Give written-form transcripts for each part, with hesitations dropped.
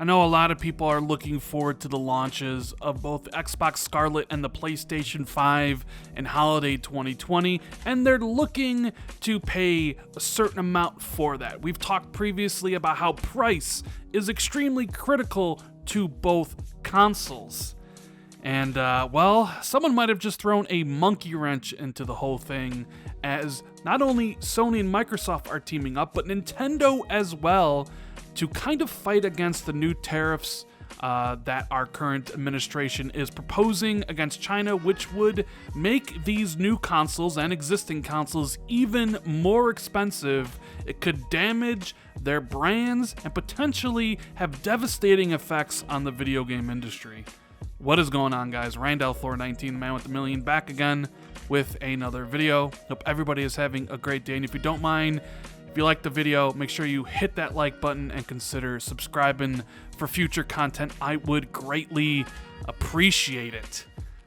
I know a lot of people are looking forward to the launches of both Xbox Scarlett and the PlayStation 5 in holiday 2020, and they're looking to pay a certain amount for that. We've talked previously about how price is extremely critical to both consoles. And, well, someone might have just thrown a monkey wrench into the whole thing, as not only Sony and Microsoft are teaming up, but Nintendo as well, to kind of fight against the new tariffs that our current administration is proposing against China, which would make these new consoles and existing consoles even more expensive. It could damage their brands and potentially have devastating effects on the video game industry. What is going on, guys? Randall Thor 19, the man with the million, back again with another video. Hope everybody is having a great day, and if you don't mind, if you like the video, make sure you hit that like button and consider subscribing for future content. I would greatly appreciate it.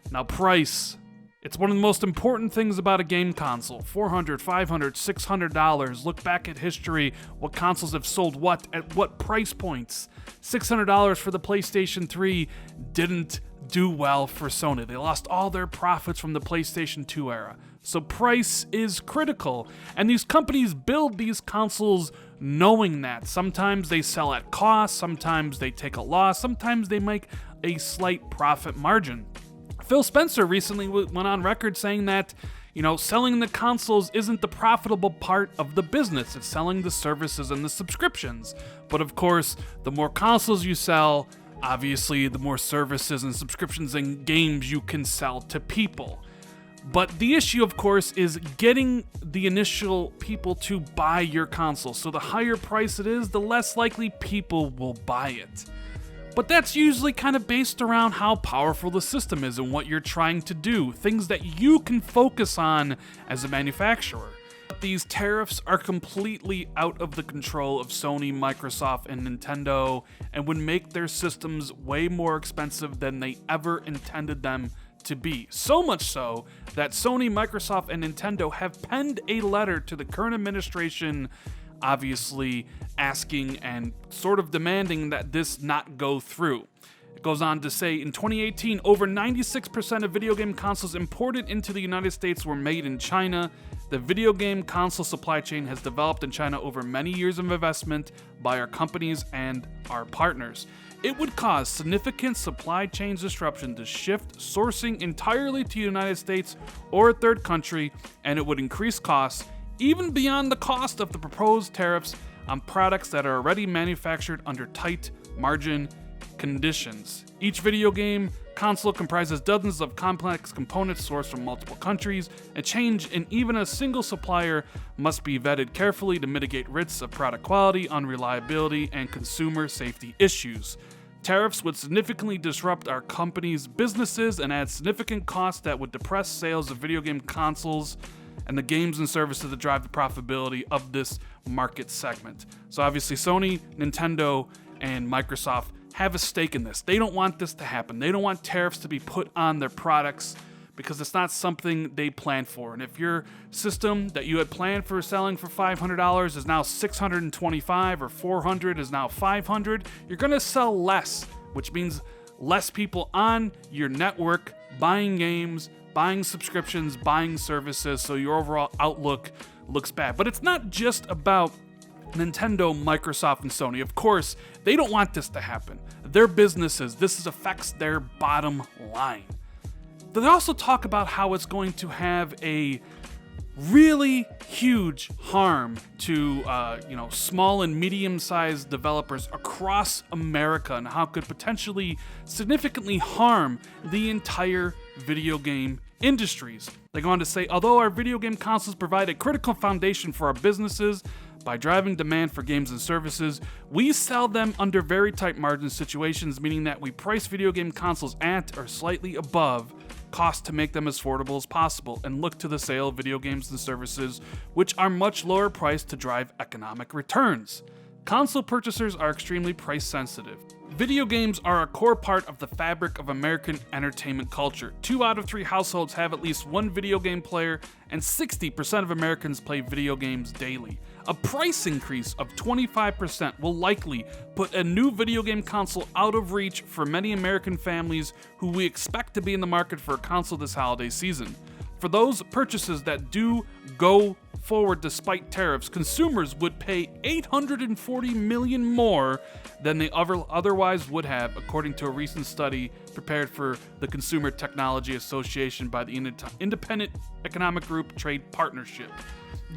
Now, price. It's one of the most important things about a game console. $400, $500, $600. Look back at history. What consoles have sold what at what price points? $600 for the PlayStation 3 didn't do well for Sony. They lost all their profits from the PlayStation 2 era. So price is critical. And these companies build these consoles knowing that. Sometimes they sell at cost, sometimes they take a loss, sometimes they make a slight profit margin. Phil Spencer recently went on record saying that, selling the consoles isn't the profitable part of the business. It's selling the services and the subscriptions. But of course, the more consoles you sell, obviously, the more services and subscriptions and games you can sell to people. But the issue, of course, is getting the initial people to buy your console. So the higher price it is, the less likely people will buy it. But that's usually kind of based around how powerful the system is and what you're trying to do, things that you can focus on as a manufacturer. These tariffs are completely out of the control of Sony, Microsoft, and Nintendo, and would make their systems way more expensive than they ever intended them to be. So much so that Sony, Microsoft, and Nintendo have penned a letter to the current administration, obviously asking and sort of demanding that this not go through. It goes on to say, in 2018, over 96% of video game consoles imported into the United States were made in China. The video game console supply chain has developed in China over many years of investment by our companies and our partners. It would cause significant supply chain disruption to shift sourcing entirely to the United States or a third country, and it would increase costs even beyond the cost of the proposed tariffs on products that are already manufactured under tight margin conditions. Each video game console comprises dozens of complex components sourced from multiple countries. A change in even a single supplier must be vetted carefully to mitigate risks of product quality, unreliability, and consumer safety issues. Tariffs would significantly disrupt our company's businesses and add significant costs that would depress sales of video game consoles and the games and services that drive the profitability of this market segment. So obviously Sony, Nintendo, and Microsoft have a stake in this. They don't want this to happen. They don't want tariffs to be put on their products because it's not something they planned for. And if your system that you had planned for selling for $500 is now $625 or $400 is now $500, you're going to sell less, which means less people on your network buying games, buying subscriptions, buying services, so your overall outlook looks bad. But it's not just about Nintendo, Microsoft, and Sony. Of course, they don't want this to happen. Their businesses, this affects their bottom line. They also talk about how it's going to have a really huge harm to small and medium-sized developers across America, and how it could potentially significantly harm the entire video game industries. They go on to say, although our video game consoles provide a critical foundation for our businesses by driving demand for games and services, we sell them under very tight margin situations, meaning that we price video game consoles at or slightly above cost to make them as affordable as possible, and look to the sale of video games and services which are much lower priced to drive economic returns. Console purchasers are extremely price sensitive. Video games are a core part of the fabric of American entertainment culture. 2 out of 3 households have at least one video game player, and 60% of Americans play video games daily. A price increase of 25% will likely put a new video game console out of reach for many American families who we expect to be in the market for a console this holiday season. For those purchases that do go forward despite tariffs, consumers would pay $840 million more than they otherwise would have, according to a recent study prepared for the Consumer Technology Association by the independent economic group Trade Partnership.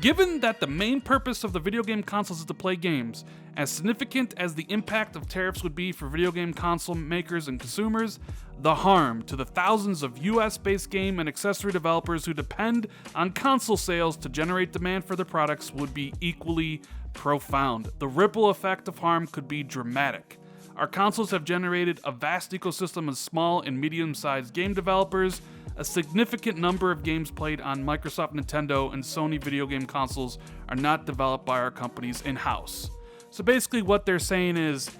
Given that the main purpose of the video game consoles is to play games, as significant as the impact of tariffs would be for video game console makers and consumers, the harm to the thousands of US-based game and accessory developers who depend on console sales to generate demand for their products would be equally profound. The ripple effect of harm could be dramatic. Our consoles have generated a vast ecosystem of small and medium-sized game developers. A significant number of games played on Microsoft, Nintendo, and Sony video game consoles are not developed by our companies in-house. So basically what they're saying is,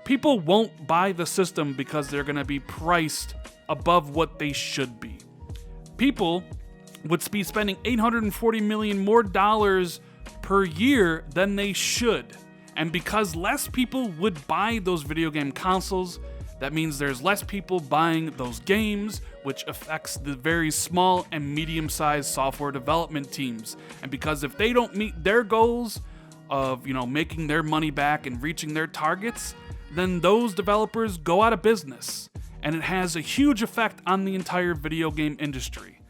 people won't buy the system because they're going to be priced above what they should be. People would be spending $840 million more per year than they should. And because less people would buy those video game consoles, that means there's less people buying those games, which affects the very small and medium-sized software development teams. And because if they don't meet their goals of, making their money back and reaching their targets, then those developers go out of business. And it has a huge effect on the entire video game industry.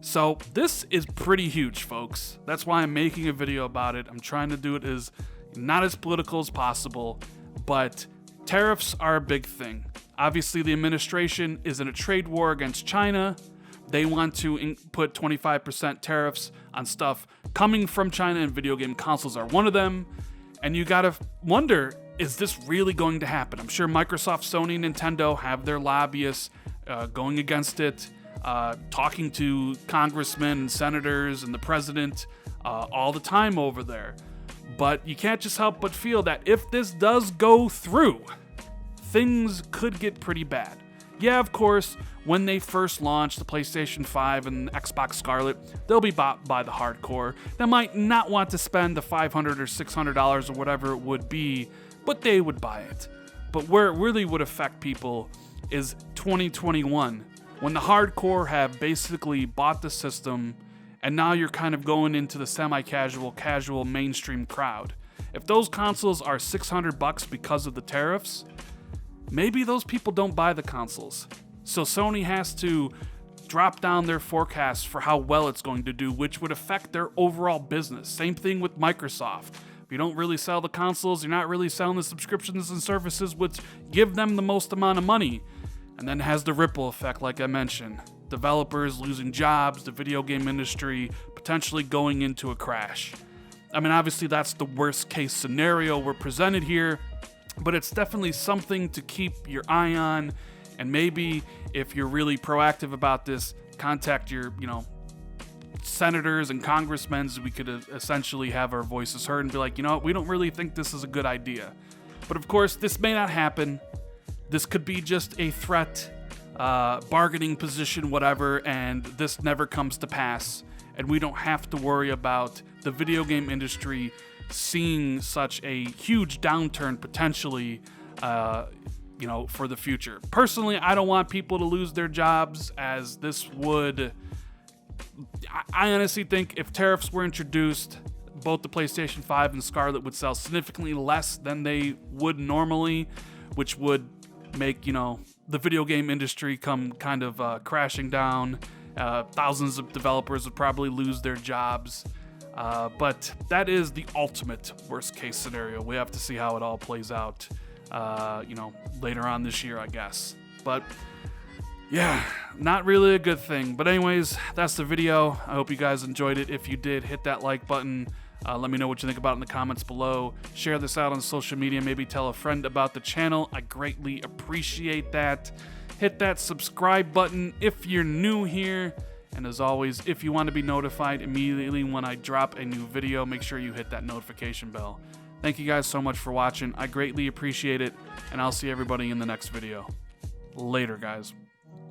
So this is pretty huge, folks. That's why I'm making a video about it. I'm trying to do it as not as political as possible, but tariffs are a big thing. Obviously, the administration is in a trade war against China. They want to put 25% tariffs on stuff coming from China, and video game consoles are one of them. And you gotta wonder, is this really going to happen? I'm sure Microsoft, Sony, and Nintendo have their lobbyists going against it, talking to congressmen and senators and the president all the time over there. But you can't just help but feel that if this does go through, things could get pretty bad. Yeah, of course, when they first launch the PlayStation 5 and Xbox Scarlett, they'll be bought by the hardcore that might not want to spend the $500 or $600 or whatever it would be, but they would buy it. But where it really would affect people is 2021, when the hardcore have basically bought the system, and now you're kind of going into the semi-casual, casual mainstream crowd. If those consoles are $600 because of the tariffs, maybe those people don't buy the consoles. So Sony has to drop down their forecast for how well it's going to do, which would affect their overall business. Same thing with Microsoft. If you don't really sell the consoles, you're not really selling the subscriptions and services which give them the most amount of money. And then it has the ripple effect, like I mentioned. Developers losing jobs, the video game industry potentially going into a crash. I mean, obviously that's the worst case scenario we're presented here, but it's definitely something to keep your eye on. And maybe if you're really proactive about this, contact your, senators and congressmen, so we could essentially have our voices heard and be like, we don't really think this is a good idea. But of course, this may not happen. This could be just a threat, bargaining position, whatever, and this never comes to pass. And we don't have to worry about the video game industry seeing such a huge downturn potentially, for the future. Personally, I don't want people to lose their jobs, as this would... I honestly think if tariffs were introduced, both the PlayStation 5 and Scarlett would sell significantly less than they would normally, which would make, the video game industry come kind of crashing down. Thousands of developers would probably lose their jobs. But that is the ultimate worst case scenario. We have to see how it all plays out, later on this year, I guess. But yeah, not really a good thing. But anyways, that's the video. I hope you guys enjoyed it. If you did, hit that like button. Let me know what you think about it in the comments below. Share this out on social media. Maybe tell a friend about the channel. I greatly appreciate that. Hit that subscribe button if you're new here. And as always, if you want to be notified immediately when I drop a new video, make sure you hit that notification bell. Thank you guys so much for watching. I greatly appreciate it, and I'll see everybody in the next video. Later, guys.